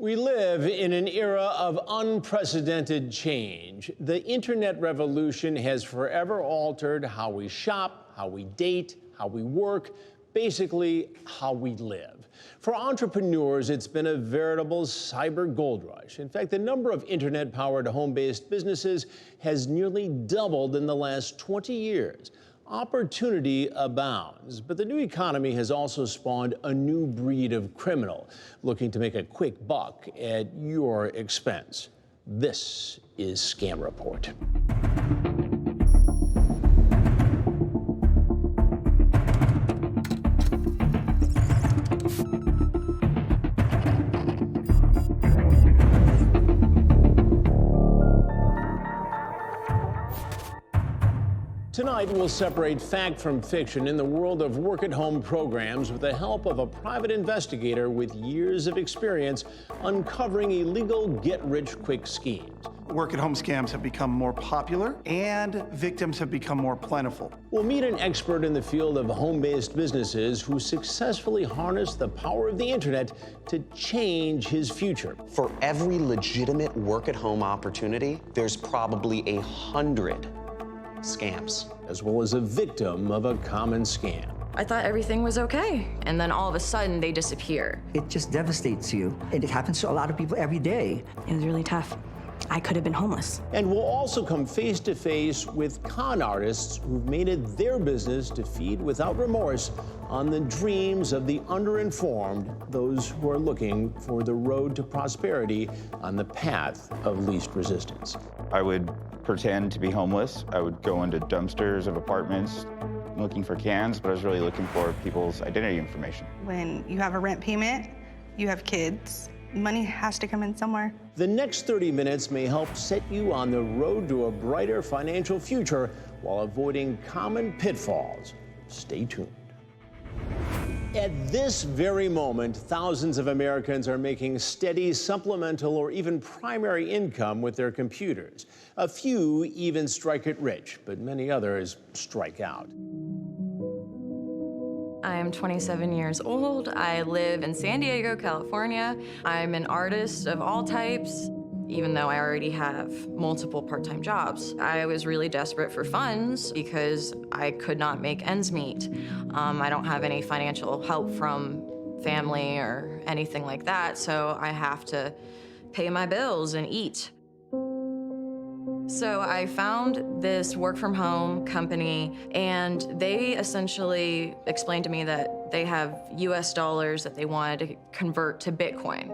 We live in an era of unprecedented change. The internet revolution has forever altered how we shop, how we date, how we work, basically how we live. For entrepreneurs, it's been a veritable cyber gold rush. In fact, the number of internet-powered home-based businesses has nearly doubled in the last 20 years. Opportunity abounds, but the new economy has also spawned a new breed of criminal looking to make a quick buck at your expense. This is Scam Report. Tonight, we'll separate fact from fiction in the world of work-at-home programs with the help of a private investigator with years of experience uncovering illegal get-rich-quick schemes. Work-at-home scams have become more popular and victims have become more plentiful. We'll meet an expert in the field of home-based businesses who successfully harnessed the power of the internet to change his future. For every legitimate work-at-home opportunity, there's probably 100 scams. As well as a victim of a common scam. I thought everything was okay, and then all of a sudden they disappear. It just devastates you, and it happens to a lot of people every day. It was really tough. I could have been homeless. And we'll also come face to face with con artists who've made it their business to feed without remorse on the dreams of the underinformed, those who are looking for the road to prosperity on the path of least resistance. I would pretend to be homeless. I would go into dumpsters of apartments looking for cans, but I was really looking for people's identity information. When you have a rent payment, you have kids, money has to come in somewhere. The next 30 minutes may help set you on the road to a brighter financial future while avoiding common pitfalls. Stay tuned. At this very moment, thousands of Americans are making steady supplemental or even primary income with their computers. A few even strike it rich, but many others strike out. I'm 27 years old. I live in San Diego, California. I'm an artist of all types, even though I already have multiple part-time jobs. I was really desperate for funds because I could not make ends meet. I don't have any financial help from family or anything like that, so I have to pay my bills and eat. So I found this work-from-home company, and they essentially explained to me that they have US dollars that they wanted to convert to Bitcoin.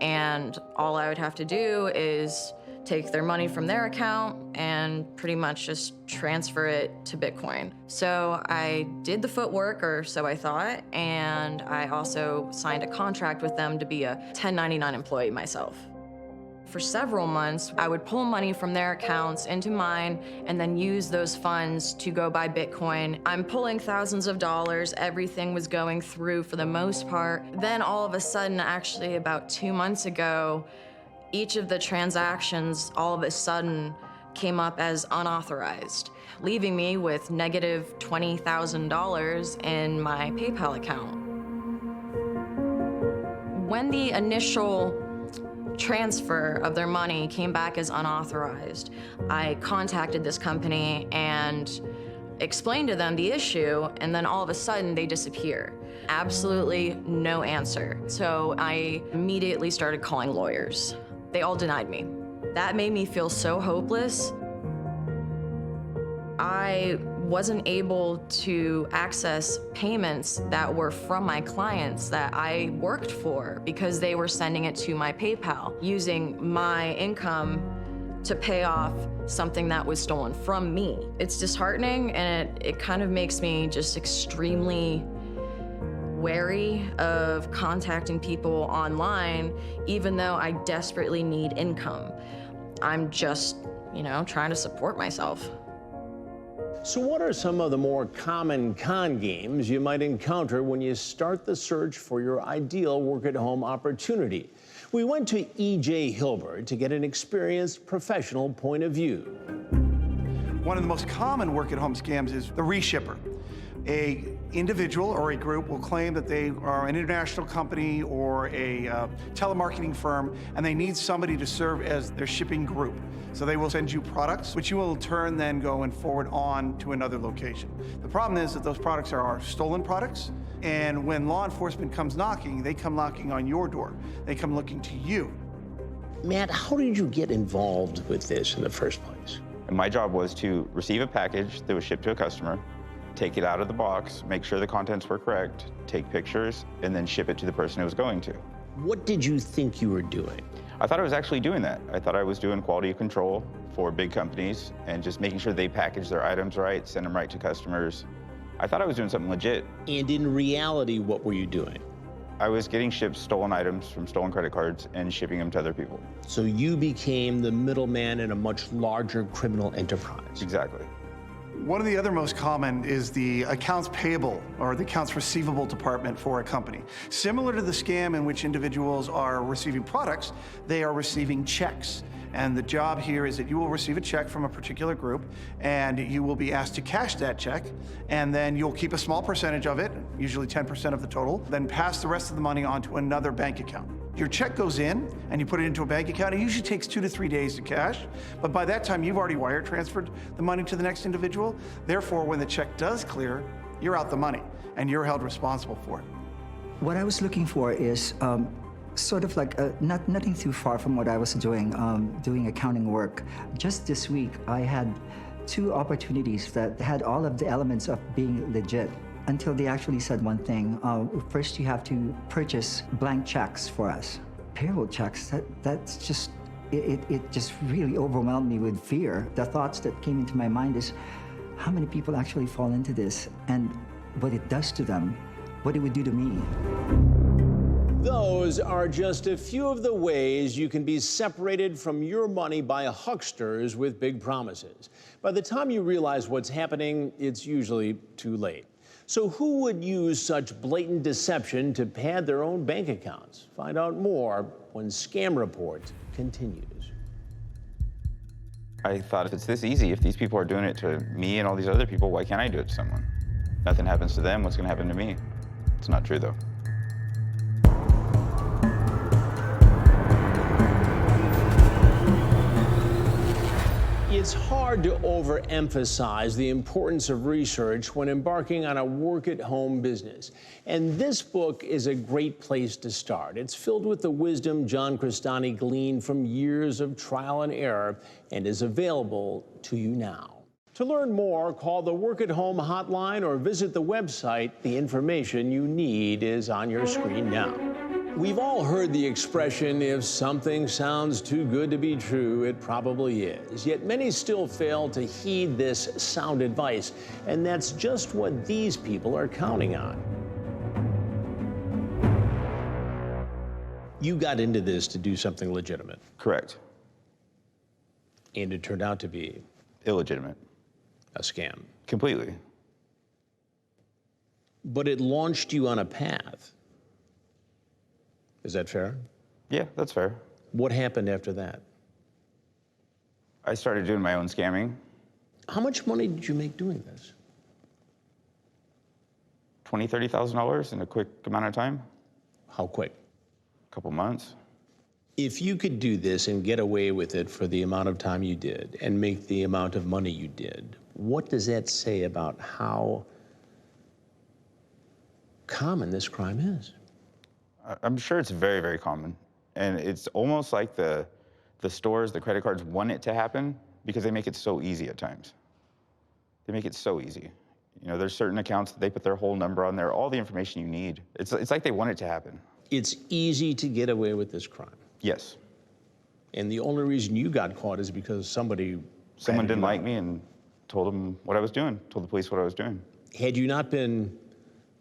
And all I would have to do is take their money from their account and pretty much just transfer it to Bitcoin. So I did the footwork, or so I thought, and I also signed a contract with them to be a 1099 employee myself. For several months, I would pull money from their accounts into mine and then use those funds to go buy Bitcoin. I'm pulling thousands of dollars. Everything was going through for the most part. Then all of a sudden, actually about 2 months ago, each of the transactions all of a sudden came up as unauthorized, leaving me with negative $20,000 in my PayPal account. When the initial transfer of their money came back as unauthorized, I contacted this company and explained to them the issue, and then all of a sudden they disappear. Absolutely no answer. So I immediately started calling lawyers. They all denied me. That made me feel so hopeless. I wasn't able to access payments that were from my clients that I worked for because they were sending it to my PayPal, using my income to pay off something that was stolen from me. It's disheartening, and it kind of makes me just extremely wary of contacting people online, even though I desperately need income. I'm just, trying to support myself. So what are some of the more common con games you might encounter when you start the search for your ideal work-at-home opportunity? We went to E.J. Hilbert to get an experienced professional point of view. One of the most common work-at-home scams is the reshipper. A individual or a group will claim that they are an international company or a telemarketing firm, and they need somebody to serve as their shipping group. So they will send you products, which you will in turn then go and forward on to another location. The problem is that those products are stolen products, and when law enforcement comes knocking, they come knocking on your door. They come looking to you. Matt, how did you get involved with this in the first place? And my job was to receive a package that was shipped to a customer, take it out of the box, make sure the contents were correct, take pictures, and then ship it to the person it was going to. What did you think you were doing? I thought I was actually doing that. I thought I was doing quality control for big companies and just making sure they package their items right, send them right to customers. I thought I was doing something legit. And in reality, what were you doing? I was getting shipped stolen items from stolen credit cards and shipping them to other people. So you became the middleman in a much larger criminal enterprise. Exactly. One of the other most common is the accounts payable or the accounts receivable department for a company. Similar to the scam in which individuals are receiving products, they are receiving checks. And the job here is that you will receive a check from a particular group, and you will be asked to cash that check, and then you'll keep a small percentage of it, usually 10% of the total, then pass the rest of the money onto another bank account. Your check goes in, and you put it into a bank account. It usually takes 2 to 3 days to cash, but by that time, you've already wire transferred the money to the next individual. Therefore, when the check does clear, you're out the money, and you're held responsible for it. What I was looking for is sort of like nothing too far from what I was doing accounting work. Just this week, I had 2 opportunities that had all of the elements of being legit, until they actually said one thing. First, you have to purchase blank checks for us. Payroll checks, that's just, it just really overwhelmed me with fear. The thoughts that came into my mind is, how many people actually fall into this, and what it does to them, what it would do to me. Those are just a few of the ways you can be separated from your money by hucksters with big promises. By the time you realize what's happening, it's usually too late. So who would use such blatant deception to pad their own bank accounts? Find out more when Scam Report continues. I thought, if it's this easy, if these people are doing it to me and all these other people, why can't I do it to someone? Nothing happens to them, what's gonna happen to me? It's not true, though. It's hard to overemphasize the importance of research when embarking on a work-at-home business. And this book is a great place to start. It's filled with the wisdom John Crestani gleaned from years of trial and error and is available to you now. To learn more, call the Work-at-Home hotline or visit the website. The information you need is on your screen now. We've all heard the expression, if something sounds too good to be true, it probably is. Yet many still fail to heed this sound advice, and that's just what these people are counting on. You got into this to do something legitimate. Correct. And it turned out to be Illegitimate. a scam. Completely. But it launched you on a path. Is that fair? Yeah, that's fair. What happened after that? I started doing my own scamming. How much money did you make doing this? $20,000, $30,000 in a quick amount of time. How quick? A couple months. If you could do this and get away with it for the amount of time you did and make the amount of money you did, what does that say about how common this crime is? I'm sure it's very, very common. And it's almost like the stores, the credit cards want it to happen because they make it so easy at times. They make it so easy. You know, there's certain accounts that they put their whole number on there, all the information you need. It's like they want it to happen. It's easy to get away with this crime. Yes. And the only reason you got caught is because someone didn't like me and told them what I was doing, told the police what I was doing. Had you not been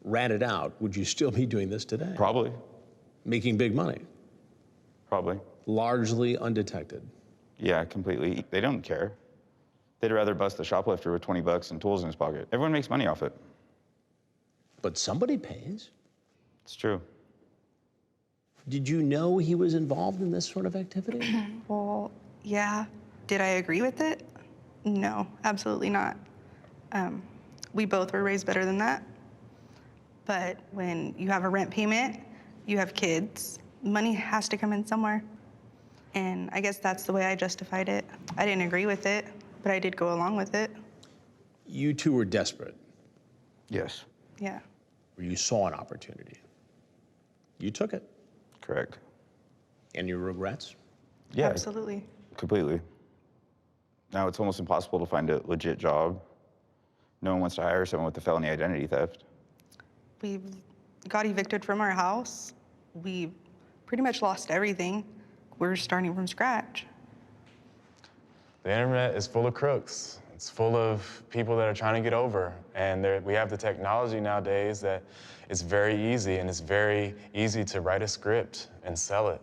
ratted out, would you still be doing this today? Probably. Making big money? Probably. Largely undetected? Yeah, completely. They don't care. They'd rather bust the shoplifter with 20 bucks and tools in his pocket. Everyone makes money off it. But somebody pays. It's true. Did you know he was involved in this sort of activity? Well, yeah. Did I agree with it? No, absolutely not. We both were raised better than that. But when you have a rent payment, you have kids, money has to come in somewhere. And I guess that's the way I justified it. I didn't agree with it, but I did go along with it. You two were desperate. Yes. Yeah. Where you saw an opportunity. You took it. Correct. And your regrets? Yeah. Absolutely. Completely. Now it's almost impossible to find a legit job. No one wants to hire someone with a felony identity theft. We got evicted from our house. We pretty much lost everything. We're starting from scratch. The internet is full of crooks. It's full of people that are trying to get over. And we have the technology nowadays that it's very easy, and it's very easy to write a script and sell it.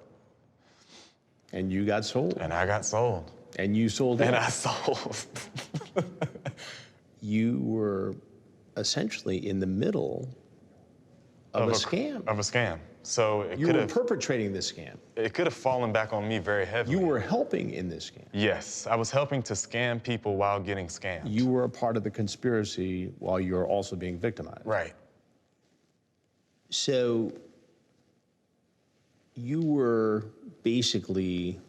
And you got sold. And I got sold. And you sold it. And I sold. You were essentially in the middle of a scam. Of a scam. So You were perpetrating this scam. It could have fallen back on me very heavily. You were helping in this scam. Yes, I was helping to scam people while getting scammed. You were a part of the conspiracy while you were also being victimized. Right. So you were basically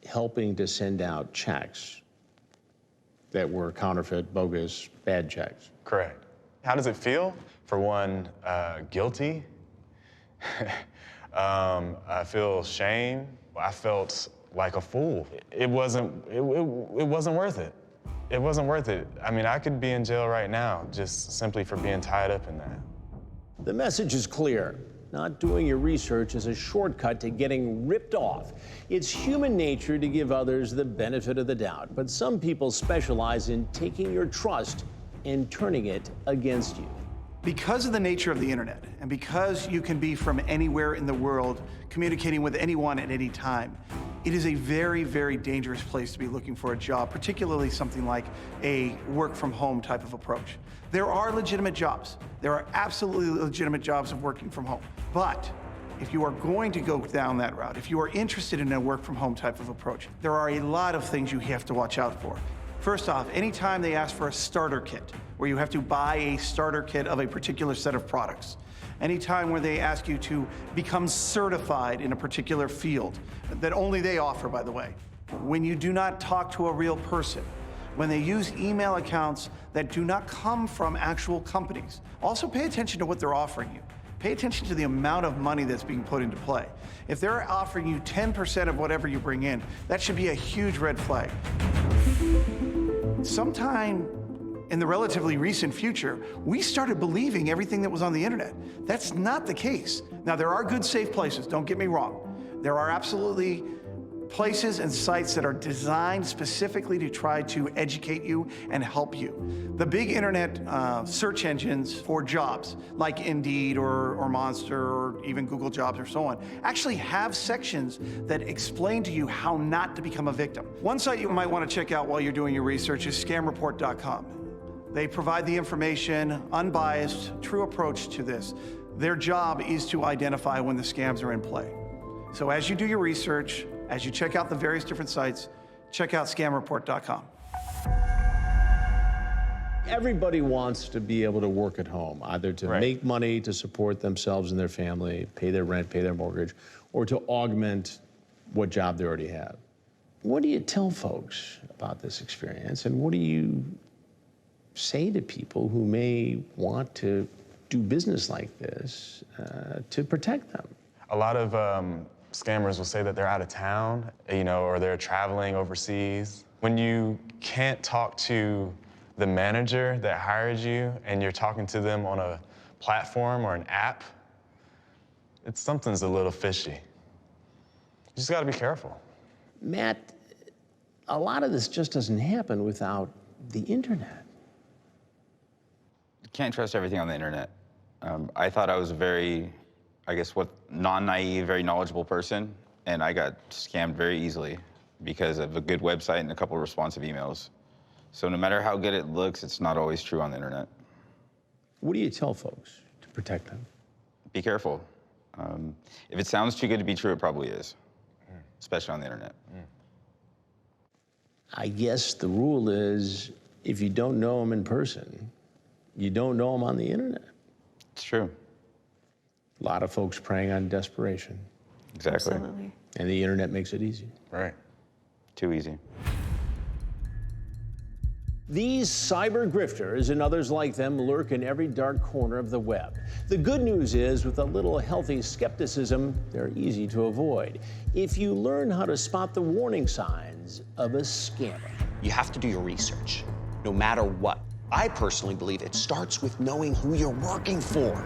helping to send out checks that were counterfeit, bogus, bad checks. Correct. How does it feel? For one, guilty. I feel shame. I felt like a fool. It wasn't worth it. It wasn't worth it. I mean, I could be in jail right now just simply for being tied up in that. The message is clear. Not doing your research is a shortcut to getting ripped off. It's human nature to give others the benefit of the doubt, but some people specialize in taking your trust and turning it against you. Because of the nature of the internet, and because you can be from anywhere in the world, communicating with anyone at any time, it is a very, very dangerous place to be looking for a job, particularly something like a work from home type of approach. There are legitimate jobs. There are absolutely legitimate jobs of working from home. But if you are going to go down that route, if you are interested in a work from home type of approach, there are a lot of things you have to watch out for. First off, anytime they ask for a starter kit, where you have to buy a starter kit of a particular set of products. Anytime where they ask you to become certified in a particular field, that only they offer, by the way. When you do not talk to a real person, when they use email accounts that do not come from actual companies. Also pay attention to what they're offering you. Pay attention to the amount of money that's being put into play. If they're offering you 10% of whatever you bring in, that should be a huge red flag. Sometime in the relatively recent future, we started believing everything that was on the internet. That's not the case. Now, there are good, safe places, don't get me wrong. There are absolutely places and sites that are designed specifically to try to educate you and help you. The big internet search engines for jobs, like Indeed or Monster or even Google Jobs or so on, actually have sections that explain to you how not to become a victim. One site you might want to check out while you're doing your research is scamreport.com. They provide the information, unbiased, true approach to this. Their job is to identify when the scams are in play. So as you do your research, as you check out the various different sites, check out scamreport.com. Everybody wants to be able to work at home, either to make money to support themselves and their family, pay their rent, pay their mortgage, or to augment what job they already have. What do you tell folks about this experience, and what do you say to people who may want to do business like this to protect them? A lot of scammers will say that they're out of town, or they're traveling overseas. When you can't talk to the manager that hired you and you're talking to them on a platform or an app, something's a little fishy. You just gotta be careful. Matt, a lot of this just doesn't happen without the internet. You can't trust everything on the internet. I thought I was a very, non-naive, very knowledgeable person, and I got scammed very easily because of a good website and a couple of responsive emails. So no matter how good it looks, it's not always true on the internet. What do you tell folks to protect them? Be careful. If it sounds too good to be true, it probably is, especially on the internet. I guess the rule is if you don't know them in person, you don't know them on the internet. It's true. A lot of folks preying on desperation. Exactly. Absolutely. And the internet makes it easy. Right. Too easy. These cyber grifters and others like them lurk in every dark corner of the web. The good news is, with a little healthy skepticism, they're easy to avoid if you learn how to spot the warning signs of a scammer. You have to do your research, no matter what. I personally believe it starts with knowing who you're working for.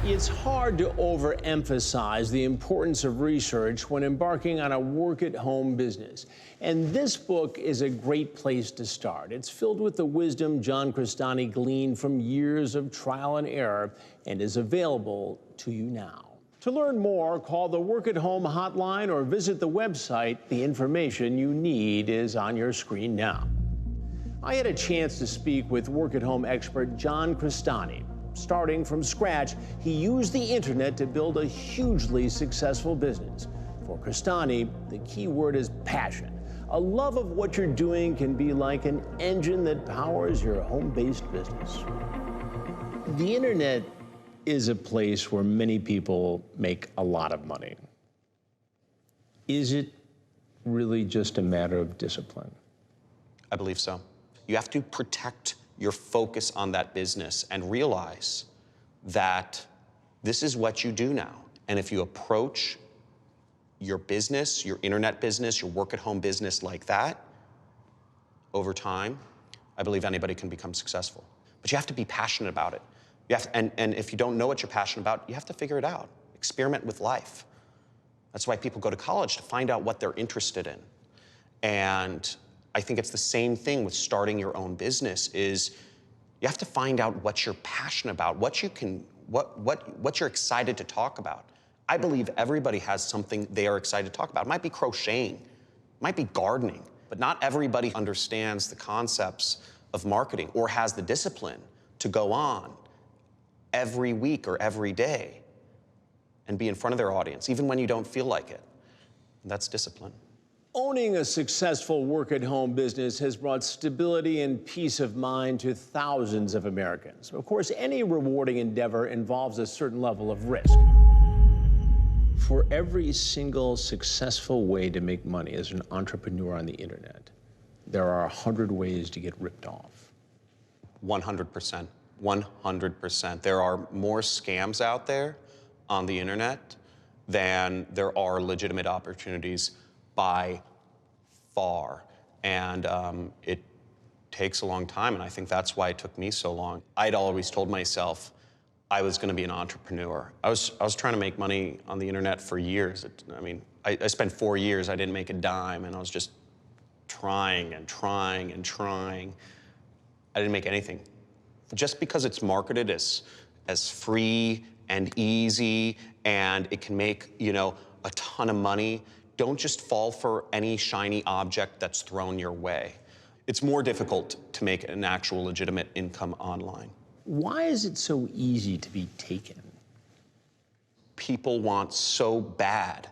It's hard to overemphasize the importance of research when embarking on a work-at-home business. And this book is a great place to start. It's filled with the wisdom John Crestani gleaned from years of trial and error and is available to you now. To learn more, call the Work-at-Home hotline or visit the website. The information you need is on your screen now. I had a chance to speak with work-at-home expert John Crestani. Starting from scratch, he used the internet to build a hugely successful business. For Crestani, the key word is passion. A love of what you're doing can be like an engine that powers your home-based business. The internet is a place where many people make a lot of money. Is it really just a matter of discipline? I believe so. You have to protect your focus on that business and realize that this is what you do now. And if you approach your business, your internet business, your work-at-home business like that, over time, I believe anybody can become successful. But you have to be passionate about it. You have to, and if you don't know what you're passionate about, you have to figure it out. Experiment with life. That's why people go to college, to find out what they're interested in. And I think it's the same thing with starting your own business, is you have to find out what you're passionate about, what you're excited to talk about. I believe everybody has something they are excited to talk about. It might be crocheting, it might be gardening, but not everybody understands the concepts of marketing or has the discipline to go on every week or every day and be in front of their audience, even when you don't feel like it. And that's discipline. Owning a successful work-at-home business has brought stability and peace of mind to thousands of Americans. Of course, any rewarding endeavor involves a certain level of risk. For every single successful way to make money as an entrepreneur on the internet, there are 100 ways to get ripped off. 100%. 100%. There are more scams out there on the internet than there are legitimate opportunities by far. And it takes a long time, and I think that's why it took me so long. I'd always told myself I was gonna be an entrepreneur. I was trying to make money on the internet for years. I spent 4 years, I didn't make a dime, and I was just trying and trying and trying. I didn't make anything. Just because it's marketed as free and easy and it can make, a ton of money, don't just fall for any shiny object that's thrown your way. It's more difficult to make an actual legitimate income online. Why is it so easy to be taken? People want so bad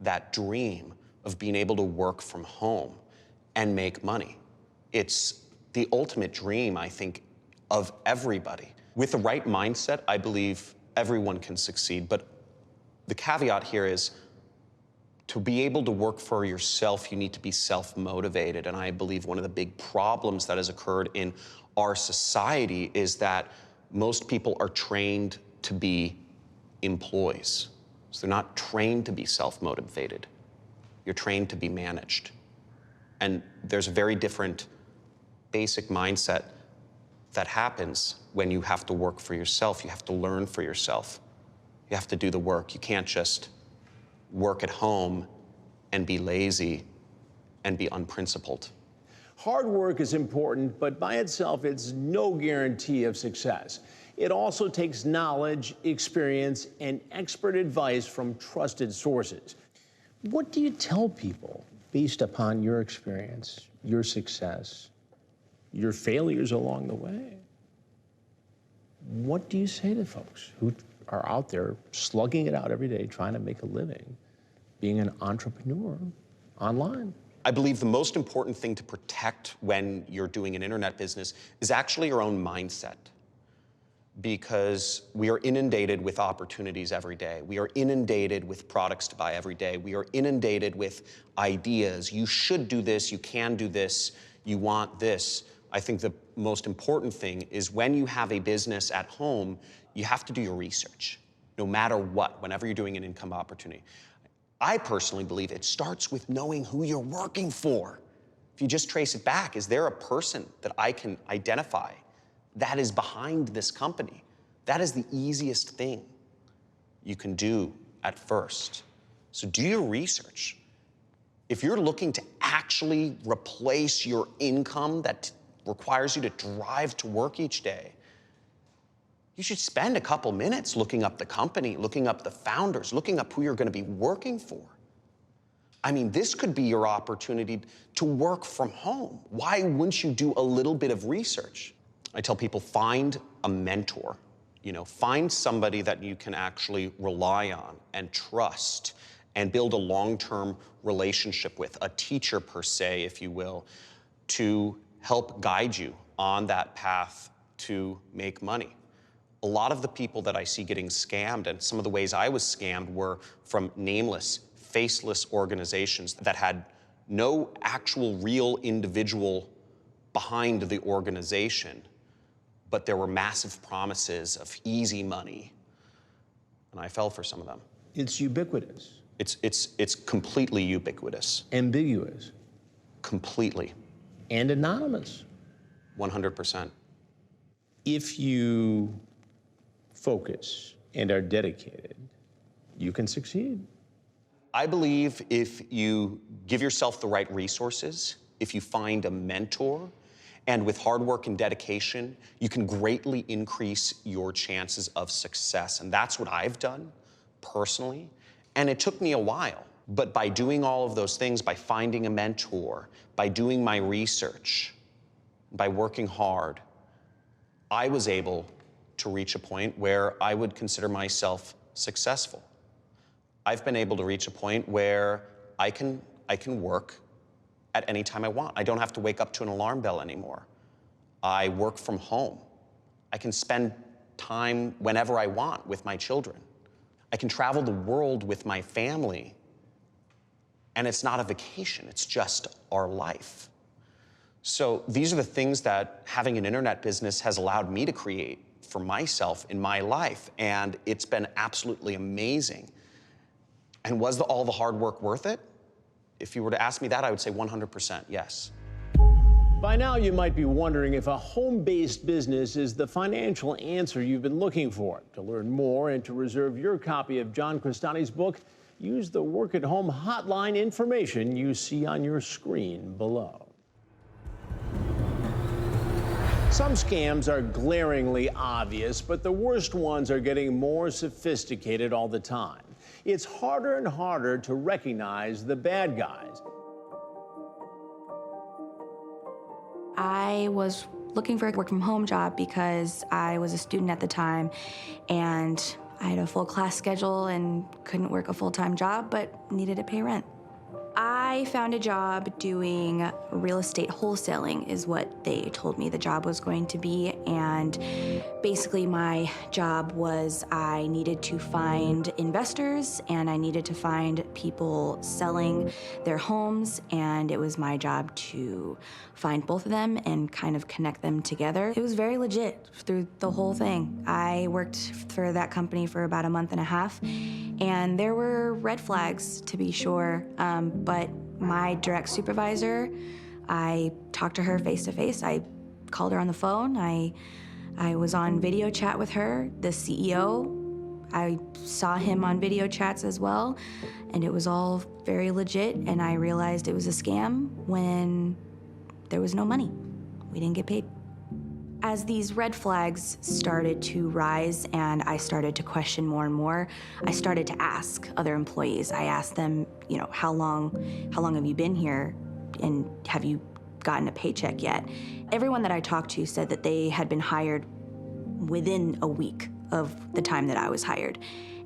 that dream of being able to work from home and make money. It's the ultimate dream, I think, of everybody. With the right mindset, I believe everyone can succeed, but the caveat here is, to be able to work for yourself, you need to be self-motivated. And I believe one of the big problems that has occurred in our society is that most people are trained to be employees. So they're not trained to be self-motivated. You're trained to be managed. And there's a very different basic mindset that happens when you have to work for yourself. You have to learn for yourself. You have to do the work. You can't just work at home and be lazy and be unprincipled. Hard work is important, but by itself, it's no guarantee of success. It also takes knowledge, experience, and expert advice from trusted sources. What do you tell people based upon your experience, your success, your failures along the way? What do you say to folks who are out there slugging it out every day, trying to make a living, being an entrepreneur online? I believe the most important thing to protect when you're doing an internet business is actually your own mindset. Because we are inundated with opportunities every day. We are inundated with products to buy every day. We are inundated with ideas. You should do this, you can do this, you want this. I think the most important thing is when you have a business at home, you have to do your research, no matter what, whenever you're doing an income opportunity. I personally believe it starts with knowing who you're working for. If you just trace it back, is there a person that I can identify that is behind this company? That is the easiest thing you can do at first. So do your research. If you're looking to actually replace your income that requires you to drive to work each day, you should spend a couple minutes looking up the company, looking up the founders, looking up who you're going to be working for. I mean, this could be your opportunity to work from home. Why wouldn't you do a little bit of research? I tell people, find a mentor. Find somebody that you can actually rely on and trust and build a long-term relationship with, a teacher per se, if you will, to help guide you on that path to make money. A lot of the people that I see getting scammed, and some of the ways I was scammed, were from nameless, faceless organizations that had no actual real individual behind the organization, but there were massive promises of easy money, and I fell for some of them. It's ubiquitous. It's completely ubiquitous. Ambiguous. Completely. And anonymous. 100%. If you focus and are dedicated, you can succeed. I believe if you give yourself the right resources, if you find a mentor, and with hard work and dedication, you can greatly increase your chances of success. And that's what I've done personally. And it took me a while. But by doing all of those things, by finding a mentor, by doing my research, by working hard, I was able to reach a point where I would consider myself successful. I've been able to reach a point where I can work at any time I want. I don't have to wake up to an alarm bell anymore. I work from home. I can spend time whenever I want with my children. I can travel the world with my family. And it's not a vacation, it's just our life. So these are the things that having an internet business has allowed me to create for myself in my life. And it's been absolutely amazing. And was all the hard work worth it? If you were to ask me that, I would say 100% yes. By now, you might be wondering if a home-based business is the financial answer you've been looking for. To learn more and to reserve your copy of John Crestani's book, use the Work at Home hotline information you see on your screen below. Some scams are glaringly obvious, but the worst ones are getting more sophisticated all the time. It's harder and harder to recognize the bad guys. I was looking for a work from home job because I was a student at the time and I had a full class schedule and couldn't work a full-time job, but needed to pay rent. I found a job doing real estate wholesaling is what they told me the job was going to be. And basically my job was I needed to find investors and I needed to find people selling their homes. And it was my job to find both of them and kind of connect them together. It was very legit through the whole thing. I worked for that company for about a month and a half. And there were red flags, to be sure, but my direct supervisor, I talked to her face to face. I called her on the phone. I was on video chat with her. The CEO, I saw him on video chats as well, and it was all very legit, and I realized it was a scam when there was no money. We didn't get paid. As these red flags started to rise and I started to question more and more, I started to ask other employees. I asked them, you know, how long have you been here and have you gotten a paycheck yet? Everyone that I talked to said that they had been hired within a week of the time that I was hired.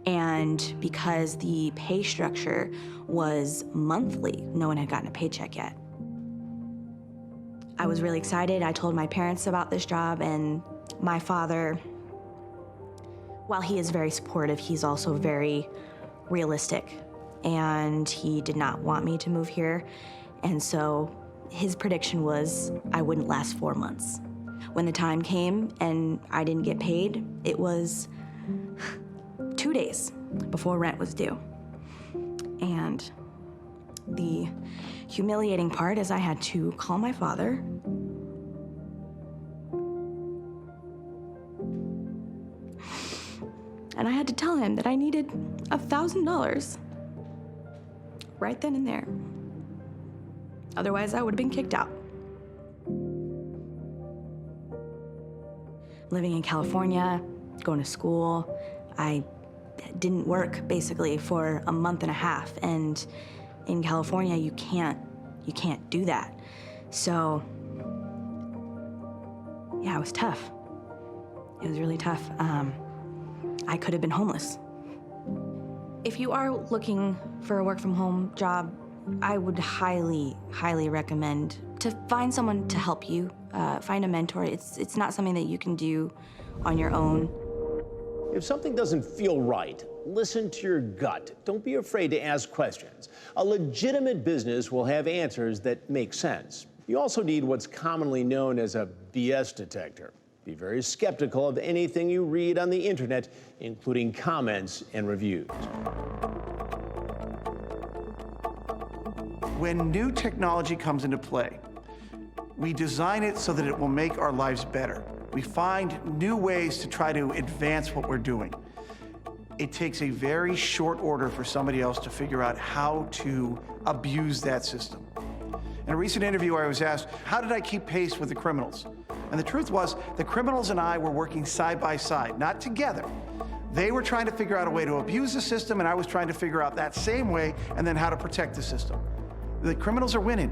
And because the pay structure was monthly, no one had gotten a paycheck yet. I was really excited. I told my parents about this job, and my father, while he is very supportive, he's also very realistic, and he did not want me to move here. And so his prediction was I wouldn't last 4 months. When the time came and I didn't get paid, it was 2 days before rent was due. And the humiliating part is I had to call my father. And I had to tell him that I needed $1,000 right then and there. Otherwise, I would have been kicked out. Living in California, going to school, I didn't work basically for a month and a half. And in California, you can't do that. So, yeah, it was tough. It was really tough. I could have been homeless. If you are looking for a work from home job, I would highly, highly recommend to find someone to help you, find a mentor. It's not something that you can do on your own. If something doesn't feel right, listen to your gut. Don't be afraid to ask questions. A legitimate business will have answers that make sense. You also need what's commonly known as a BS detector. Be very skeptical of anything you read on the internet, including comments and reviews. When new technology comes into play, we design it so that it will make our lives better. We find new ways to try to advance what we're doing. It takes a very short order for somebody else to figure out how to abuse that system. In a recent interview, I was asked, how did I keep pace with the criminals? And the truth was, the criminals and I were working side by side, not together. They were trying to figure out a way to abuse the system, and I was trying to figure out that same way and then how to protect the system. The criminals are winning.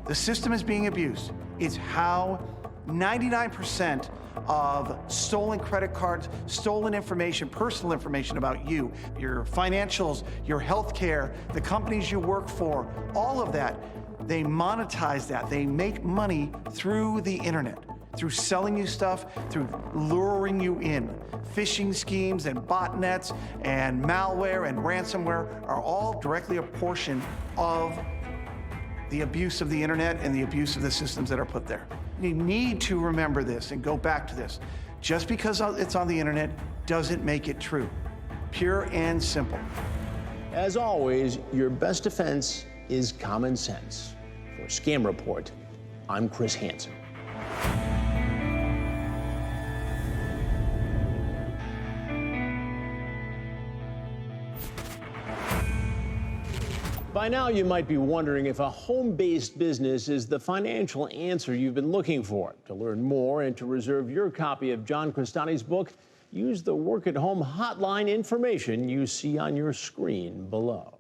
The system is being abused. It's how 99% of stolen credit cards, stolen information, personal information about you, your financials, your health care, the companies you work for, all of that, they monetize that. They make money through the internet, through selling you stuff, through luring you in. Phishing schemes and botnets and malware and ransomware are all directly a portion of the abuse of the internet and the abuse of the systems that are put there. You need to remember this and go back to this. Just because it's on the internet doesn't make it true. Pure and simple. As always, your best defense is common sense. For Scam Report, I'm Chris Hansen. By now, you might be wondering if a home-based business is the financial answer you've been looking for. To learn more and to reserve your copy of John Crestani's book, use the Work at Home hotline information you see on your screen below.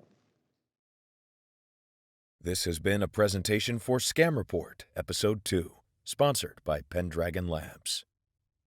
This has been a presentation for Scam Report, Episode 2, sponsored by Pendragon Labs.